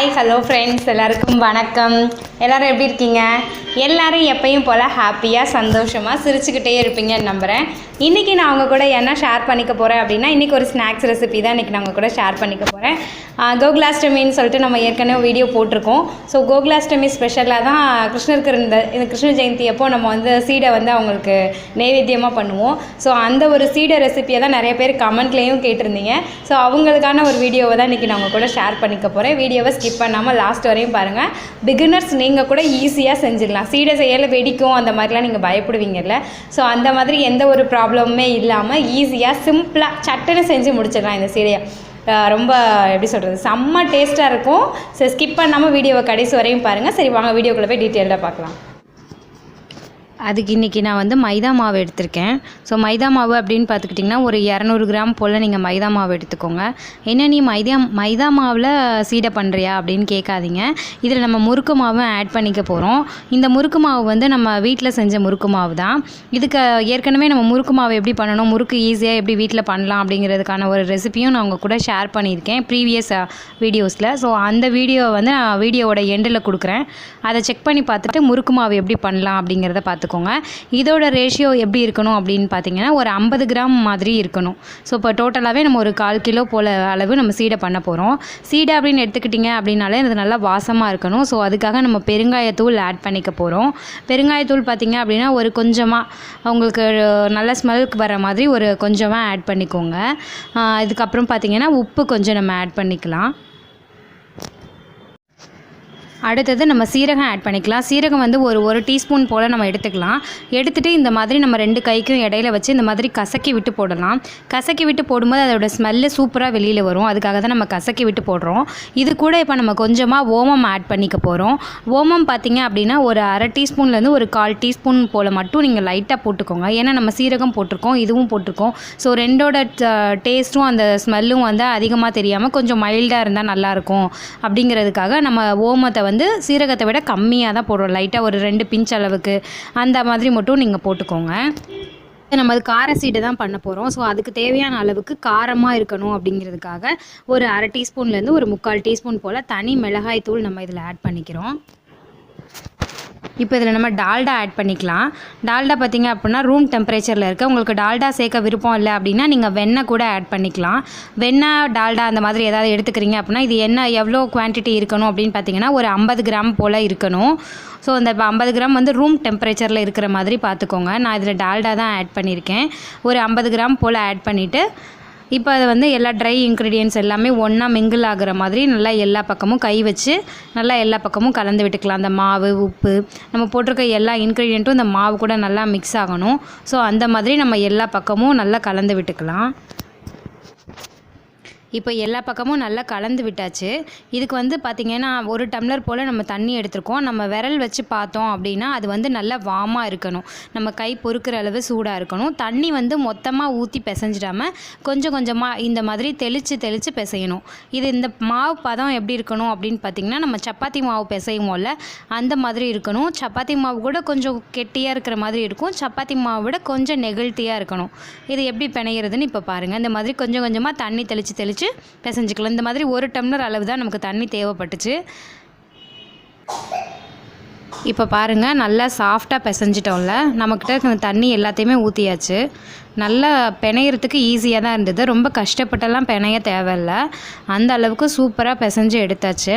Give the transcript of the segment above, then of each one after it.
Hi hello friends, எல்லாருக்கும் வணக்கம். எல்லோரும் எப்படி இருக்கீங்க? எல்லோரும் எப்பயும் போல் ஹாப்பியாக சந்தோஷமாக சிரிச்சுக்கிட்டே இருப்பீங்கன்னு நம்புகிறேன். இன்றைக்கி நான் அவங்க கூட என்ன ஷேர் பண்ணிக்க போகிறேன் அப்படின்னா, இன்றைக்கி ஒரு ஸ்நாக்ஸ் ரெசிபி தான் இன்றைக்கி நான் அவங்க கூட ஷேர் பண்ணிக்க போகிறேன். கோகுலாஷ்டமின்னு சொல்லிட்டு நம்ம ஏற்கனவே வீடியோ போட்டிருக்கோம். ஸோ கோகுலாஷ்டமி ஸ்பெஷலாக தான் கிருஷ்ணருக்கு இந்த கிருஷ்ண ஜெயந்தி அப்போ நம்ம சீடை அவங்களுக்கு நைவேத்தியமாக பண்ணுவோம். ஸோ அந்த ஒரு சீடை ரெசிபியை தான் நிறைய பேர் கமெண்ட்லேயும் கேட்டிருந்தீங்க. ஸோ அவங்களுக்கான ஒரு வீடியோவை தான் இன்றைக்கி நான் அவங்க கூட ஷேர் பண்ணிக்க போகிறேன். வீடியோவை ஸ்கிப் பண்ணாமல் லாஸ்ட் வரையும் பாருங்கள். பிகினர்ஸ் நீங்கள் கூட ஈஸியாக செஞ்சிடலாம். சீடை செய்யலை வெடிக்கும் அந்த மாதிரிலாம் நீங்கள் பயப்படுவீங்கல்ல. ஸோ அந்த மாதிரி எந்த ஒரு ப்ராப்ளமுமே இல்லாமல் ஈஸியாக சிம்பிளாக சட்டுன்னு செஞ்சு முடிச்சிடலாம் இந்த சீடையை. ரொம்ப எப்படி சொல்கிறது, செம்ம டேஸ்ட்டாக இருக்கும். சரி, ஸ்கிப் பண்ணாமல் வீடியோவை கடைசி வரையும் பாருங்கள். சரி, வாங்க வீடியோக்குள்ளே போய் டீட்டெயிலாக பார்க்கலாம். அதுக்கு இன்றைக்கி நான் மைதா மாவு எடுத்திருக்கேன். ஸோ மைதா மாவு அப்படின்னு பார்த்துக்கிட்டிங்கன்னா ஒரு 200 கிராம் போல் நீங்கள் மைதா மாவு எடுத்துக்கோங்க. என்ன நீ மைதா மாவில் சீடை பண்ணுறியா அப்படின்னு கேட்காதீங்க. இதில் நம்ம முறுக்கு மாவும் ஆட் பண்ணிக்க போகிறோம். இந்த முறுக்கு மாவு நம்ம வீட்டில் செஞ்ச முறுக்கு மாவு தான். இதுக்கு ஏற்கனவே நம்ம முறுக்கு மாவு எப்படி பண்ணணும், முறுக்கு ஈஸியாக எப்படி வீட்டில் பண்ணலாம் அப்படிங்கிறதுக்கான ஒரு ரெசிபியும் நான் உங்கள் கூட ஷேர் பண்ணியிருக்கேன் ப்ரீவியஸ் வீடியோஸில். ஸோ அந்த வீடியோவை நான் வீடியோவோட எண்டில் கொடுக்குறேன். அதை செக் பண்ணி பார்த்துட்டு முறுக்கு மாவு எப்படி பண்ணலாம் அப்படிங்கிறத பார்த்துக்கோங்க. இதோட ரேஷியோ எப்படி இருக்கணும் அப்படின்னு பார்த்தீங்கன்னா ஒரு 50 கிராம் மாதிரி இருக்கணும். ஸோ இப்போ டோட்டலாகவே நம்ம ஒரு 1/4 கிலோ போல் அளவு நம்ம சீடை பண்ண போகிறோம். சீடை அப்படின்னு எடுத்துக்கிட்டிங்க அப்படின்னாலே அது நல்லா வாசமாக இருக்கணும். ஸோ அதுக்காக நம்ம பெருங்காயத்தூள் ஆட் பண்ணிக்க போகிறோம். பெருங்காயத்தூள் பார்த்திங்க அப்படின்னா ஒரு கொஞ்சமாக உங்களுக்கு நல்ல ஸ்மெல்க்கு வர மாதிரி ஒரு கொஞ்சமாக ஆட் பண்ணிக்கோங்க. இதுக்கப்புறம் பார்த்திங்கன்னா உப்பு கொஞ்சம் நம்ம ஆட் பண்ணிக்கலாம். அடுத்தது நம்ம சீரகம் ஆட் பண்ணிக்கலாம். சீரகம் ஒரு டீஸ்பூன் போல் நம்ம எடுத்துக்கலாம். எடுத்துகிட்டு இந்த மாதிரி நம்ம 2 கைக்கும் இடையில வச்சு இந்த மாதிரி கசக்கி விட்டு போடலாம். கசக்கி விட்டு போடும்போது அதோட ஸ்மெல்லு சூப்பராக வெளியில் வரும். அதுக்காக தான் நம்ம கசக்கி விட்டு போடுறோம். இது கூட இப்போ நம்ம கொஞ்சமாக ஓமம் ஆட் பண்ணிக்க போகிறோம். ஓமம் பார்த்திங்க அப்படின்னா ஒரு 1/2 டீஸ்பூன்லேருந்து ஒரு 1/4 டீஸ்பூன் போல் மட்டும் நீங்கள் லைட்டாக போட்டுக்கோங்க. ஏன்னா நம்ம சீரகம் போட்டிருக்கோம், இதுவும் போட்டிருக்கோம். ஸோ ரெண்டோட டேஸ்ட்டும் அந்த ஸ்மெல்லும் அதிகமாக தெரியாமல் கொஞ்சம் மைல்டாக இருந்தால் நல்லாயிருக்கும். அப்படிங்கிறதுக்காக நம்ம ஓமத்தை சீரகத்தை விட கம்மியாக தான் போடுறோம். லைட்டாக ஒரு 2 பிஞ்ச் அளவுக்கு அந்த மாதிரி மட்டும் நீங்கள் போட்டுக்கோங்க. நம்ம அது கார சீடை தான் பண்ண போகிறோம். ஸோ அதுக்கு தேவையான அளவுக்கு காரமாக இருக்கணும் அப்படிங்கிறதுக்காக ஒரு 1/2 டீஸ்பூன்லேருந்து ஒரு 3/4 டீஸ்பூன் போல் தனி மிளகாய் தூள் நம்ம இதில் ஆட் பண்ணிக்கிறோம். இப்போ இதில் நம்ம டால்டா ஆட் பண்ணிக்கலாம். டால்டா பார்த்திங்க அப்படின்னா ரூம் டெம்பரேச்சரில் இருக்குது. உங்களுக்கு டால்டா சேர்க்க விருப்பம் இல்லை அப்படின்னா நீங்கள் வெண்ணெய் கூட ஆட் பண்ணிக்கலாம். வெண்ணெய் டால்டா அந்த மாதிரி ஏதாவது எடுத்துக்கிறீங்க அப்படின்னா இது எண்ணெய் எவ்வளோ குவான்டிட்டி இருக்கணும் அப்படின்னு பார்த்தீங்கன்னா ஒரு 50 கிராம் போல் இருக்கணும். ஸோ அந்த 50 கிராம் ரூம் டெம்பரேச்சரில் இருக்கிற மாதிரி பார்த்துக்கோங்க. நான் இதில் டால்டா தான் ஆட் பண்ணியிருக்கேன். ஒரு 50 கிராம் போல் ஆட் பண்ணிவிட்டு இப்போ அதை எல்லா ட்ரை இன்க்ரீடியன்ட்ஸ் எல்லாமே ஒன்றா மிங்கிள் ஆகிற மாதிரி நல்லா எல்லா பக்கமும் கை வச்சு நல்லா எல்லா பக்கமும் கலந்து விட்டுக்கலாம். அந்த மாவு, உப்பு, நம்ம போட்டிருக்க எல்லா இன்க்ரீடியண்ட்டும் இந்த மாவு கூட நல்லா மிக்ஸ் ஆகணும். ஸோ அந்த மாதிரி நம்ம எல்லா பக்கமும் நல்லா கலந்து விட்டுக்கலாம். இப்போ எல்லா பக்கமும் நல்லா கலந்து விட்டாச்சு. இதுக்கு பார்த்திங்கன்னா 1 டம்ளர் போல் நம்ம தண்ணி எடுத்துருக்கோம். நம்ம விரல் வச்சு பார்த்தோம் அப்படின்னா அது நல்லா வார்மாக இருக்கணும். நம்ம கை பொறுக்கிற அளவு சூடாக இருக்கணும். தண்ணி மொத்தமாக ஊற்றி பிசைஞ்சிடாமல் கொஞ்சம் கொஞ்சமாக இந்த மாதிரி தெளித்து பிசையணும். இது இந்த மாவு பதம் எப்படி இருக்கணும் அப்படின்னு பார்த்திங்கன்னா நம்ம சப்பாத்தி மாவு பிசையுமோல்ல அந்த மாதிரி இருக்கணும். சப்பாத்தி மாவு கூட கொஞ்சம் கெட்டியாக இருக்கிற மாதிரி இருக்கும். சப்பாத்தி மாவை விட கொஞ்சம் நெகிழ்த்தியாக இருக்கணும். இது எப்படி பிணையிறதுன்னு இப்போ பாருங்கள். இந்த மாதிரி கொஞ்சம் கொஞ்சமாக தண்ணி தெளித்து பிசைஞ்சிக்கலாம். இந்த மாதிரி 1 டம்ளர் அளவு தான் நமக்கு தண்ணி தேவைப்பட்டுச்சு. இப்போ பாருங்கள், நல்லா சாஃப்டாக பிசைஞ்சிட்டோம்ல. நம்மக்கிட்ட தண்ணி எல்லாத்தையுமே ஊற்றியாச்சு. நல்லா பிணையிறதுக்கு ஈஸியாக தான் இருந்தது. ரொம்ப கஷ்டப்பட்டெல்லாம் பிணைய தேவையில்லை. அந்த அளவுக்கு சூப்பராக பிசைஞ்சு எடுத்தாச்சு.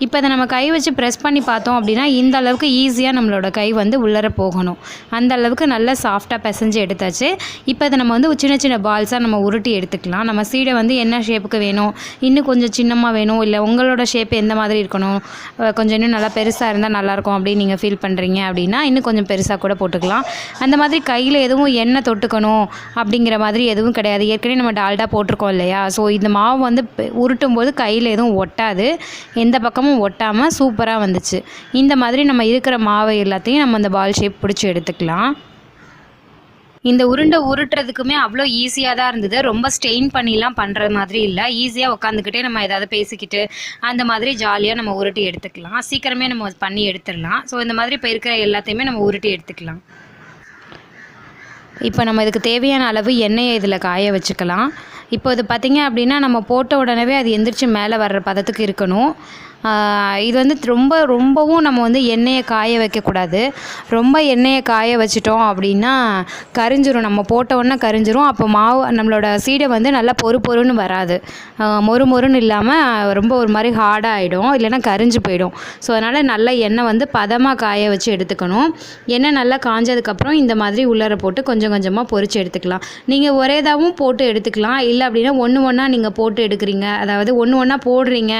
இப்போ அதை நம்ம கை வச்சு ப்ரெஸ் பண்ணி பார்த்தோம் அப்படின்னா இந்த அளவுக்கு ஈஸியாக நம்மளோட கை உள்ளர போகணும். அந்த அளவுக்கு நல்லா சாஃப்டாக பிசைஞ்சு எடுத்தாச்சு. இப்போ அதை நம்ம சின்ன சின்ன பால்ஸாக நம்ம உருட்டி எடுத்துக்கலாம். நம்ம சீடை என்ன ஷேப்புக்கு வேணும், இன்னும் கொஞ்சம் சின்னமாக வேணும், இல்லை உங்களோட ஷேப் எந்த மாதிரி இருக்கணும், கொஞ்சம் இன்னும் நல்லா பெருசாக இருந்தால் நல்லாயிருக்கும் அப்படின்னு நீங்கள் ஃபீல் பண்ணுறீங்க அப்படின்னா இன்னும் கொஞ்சம் பெருசாக கூட போட்டுக்கலாம். அந்த மாதிரி கையில் எதுவும் எண்ணெய் தொட்டுக்கணும் அப்படிங்கிற மாதிரி எதுவும் கிடையாது. ஏற்கனவே நம்ம டால்டா போட்டிருக்கோம் இல்லையா. ஸோ இந்த மாவு உருட்டும் போது கையில் எதுவும் ஒட்டாது, எந்த பக்கமும் ஒட்டாமல் சூப்பராக வந்துச்சு. இந்த மாதிரி நம்ம இருக்கிற மாவை எல்லாத்தையும் நம்ம அந்த பால் ஷேப் பிடிச்சி எடுத்துக்கலாம். இந்த உருண்டை உருட்டுறதுக்குமே அவ்வளோ ஈஸியாக தான் இருந்தது. ரொம்ப ஸ்டெயின் பண்ணிலாம் பண்ணுற மாதிரி இல்லை. ஈஸியாக உட்காந்துக்கிட்டே நம்ம ஏதாவது பேசிக்கிட்டு அந்த மாதிரி ஜாலியாக நம்ம உருட்டி எடுத்துக்கலாம். சீக்கிரமே நம்ம பண்ணி எடுத்துடலாம். ஸோ இந்த மாதிரி இப்போ இருக்கிற எல்லாத்தையுமே நம்ம உருட்டி எடுத்துக்கலாம். இப்போ நம்ம இதுக்கு தேவையான அளவு எண்ணெயை இதில் காய வச்சுக்கலாம். இப்போ இது பார்த்திங்க அப்படின்னா நம்ம போட்ட உடனே அது எந்திரிச்சு மேலே வர்ற பதத்துக்கு இருக்கணும். இது வந்து ரொம்பவும் நம்ம வந்து எண்ணெயை காய வைக்கக்கூடாது. ரொம்ப எண்ணெயை காய வச்சிட்டோம் அப்படின்னா கரிஞ்சிரும், நம்ம போட்ட உடனே கரிஞ்சிரும். அப்போ மாவு நம்மளோட சீடை வந்து நல்லா பொறுன்னு வராது, மொறுன்னு இல்லாமல் ரொம்ப ஒரு மாதிரி ஹார்டாக ஆகிடும், இல்லைன்னா கரிஞ்சு போயிடும். ஸோ அதனால் நல்லா எண்ணெய் வந்து பதமாக காய வச்சு எடுத்துக்கணும். எண்ணெய் நல்லா காஞ்சதுக்கப்புறம் இந்த மாதிரி உள்ளார போட்டு கொஞ்சம் கொஞ்சமாக பொரித்து எடுத்துக்கலாம். நீங்கள் ஒரேதாகவும் போட்டு எடுத்துக்கலாம், இல்லை அப்படின்னா ஒன்றா நீங்கள் போட்டு எடுக்கிறீங்க, அதாவது ஒன்றா போடுறீங்க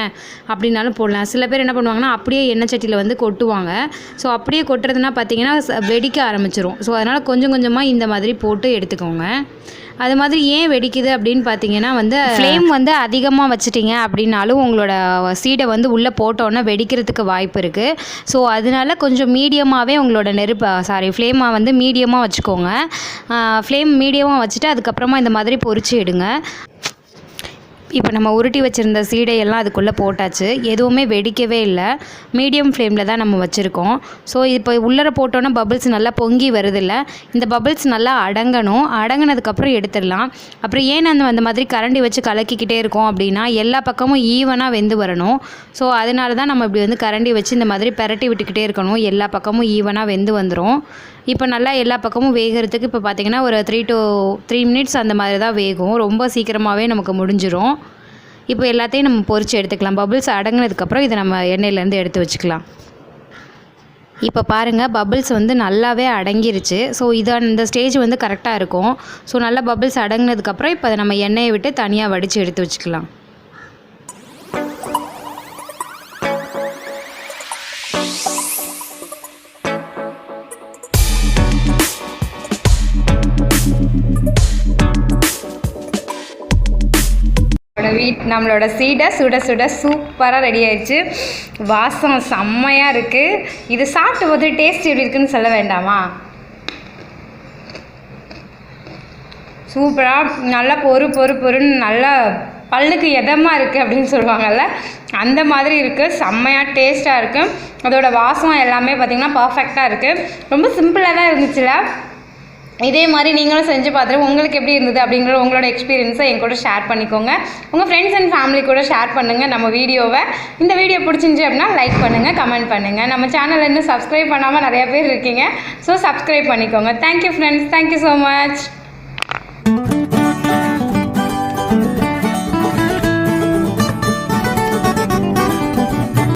அப்படின்னாலும் போடலாம். சில பேர் என்ன பண்ணுவாங்கன்னா அப்படியே எண்ணெய் சட்டியில் வந்து கொட்டுவாங்க. ஸோ அப்படியே கொட்டுறதுனா பார்த்திங்கன்னா வெடிக்க ஆரம்பிச்சிரும். ஸோ அதனால் கொஞ்சம் கொஞ்சமாக இந்த மாதிரி போட்டு எடுத்துக்கோங்க. அது மாதிரி ஏன் வெடிக்குது அப்படின்னு பார்த்தீங்கன்னா வந்து ஃப்ளேம் வந்து அதிகமாக வச்சுட்டிங்க அப்படின்னாலும் உங்களோட சீடை வந்து உள்ளே போட்டோன்னா வெடிக்கிறதுக்கு வாய்ப்பு இருக்குது. ஸோ அதனால கொஞ்சம் மீடியமாகவே உங்களோட ஃப்ளேமை வந்து மீடியமாக வச்சுக்கோங்க. ஃப்ளேம் மீடியமாக வச்சுட்டு அதுக்கப்புறமா இந்த மாதிரி பொரிச்சு எடுங்க. இப்போ நம்ம உருட்டி வச்சுருந்த சீடையெல்லாம் அதுக்குள்ளே போட்டாச்சு, எதுவுமே வெடிக்கவே இல்லை, மீடியம் ஃப்ளேமில் தான் நம்ம வச்சுருக்கோம். ஸோ இப்போ உள்ளர போட்டோன்னா பபிள்ஸ் நல்லா பொங்கி வருதில்ல, இந்த பபிள்ஸ் நல்லா அடங்கினதுக்கப்புறம் எடுத்துடலாம். அப்புறம் ஏன் அந்த மாதிரி கரண்டி வச்சு கலக்கிக்கிட்டே இருக்கோம் அப்படின்னா எல்லா பக்கமும் ஈவனாக வெந்து வரணும். ஸோ அதனால தான் நம்ம இப்படி வந்து கரண்டி வச்சு இந்த மாதிரி பெரட்டி விட்டுக்கிட்டே இருக்கணும், எல்லா பக்கமும் ஈவனாக வெந்து வந்துடும். இப்போ நல்லா எல்லா பக்கமும் வேகிறதுக்கு இப்போ பார்த்திங்கன்னா ஒரு 3 to 3 minutes அந்த மாதிரி தான் வேகும், ரொம்ப சீக்கிரமாகவே நமக்கு முடிஞ்சிடும். இப்போ எல்லாத்தையும் நம்ம பொரித்து எடுத்துக்கலாம். பபிள்ஸ் அடங்கினதுக்கப்புறம் இதை நம்ம எண்ணெயிலேருந்து எடுத்து வச்சுக்கலாம். இப்போ பாருங்கள், பபிள்ஸ் வந்து நல்லாவே அடங்கிருச்சு. ஸோ இந்த ஸ்டேஜ் வந்து கரெக்டாக இருக்கும். ஸோ நல்லா பபிள்ஸ் அடங்கினதுக்கப்புறம் இப்போ அதை நம்ம எண்ணெயை விட்டு தனியாக வடித்து எடுத்து வச்சுக்கலாம். நம்மளோட சீடை சுட சுட சூப்பராக ரெடி ஆயிடுச்சு. வாசம் செம்மையாக இருக்குது. இது சாப்பிட்டு போது டேஸ்ட் எப்படி இருக்குன்னு சொல்ல வேண்டாமா? சூப்பராக நல்லா பொறுன்னு நல்லா பல்லுக்கு எதமாக இருக்குது அப்படின்னு சொல்லுவாங்கள்ல, அந்த மாதிரி இருக்குது. செம்மையாக டேஸ்ட்டாக இருக்குது. அதோட வாசம் எல்லாமே பார்த்திங்கன்னா பர்ஃபெக்டாக இருக்குது. ரொம்ப சிம்பிளாக தான் இருந்துச்சுல. இதே மாதிரி நீங்களும் செஞ்சு பார்த்துட்டு உங்களுக்கு எப்படி இருந்தது அப்படிங்கிற உங்களோட எக்ஸ்பீரியன்ஸை என் கூட ஷேர் பண்ணிக்கோங்க. உங்கள் ஃப்ரெண்ட்ஸ் அண்ட் ஃபேமிலி கூட ஷேர் பண்ணுங்கள் நம்ம வீடியோவை. இந்த வீடியோ பிடிச்சிருந்துச்சி அப்படின்னா லைக் பண்ணுங்கள், கமெண்ட் பண்ணுங்கள். நம்ம சேனலை இன்னும் சப்ஸ்கிரைப் பண்ணாமல் நிறையா பேர் இருக்கீங்க. ஸோ சப்ஸ்கிரைப் பண்ணிக்கோங்க. Thank you friends, thank you so much.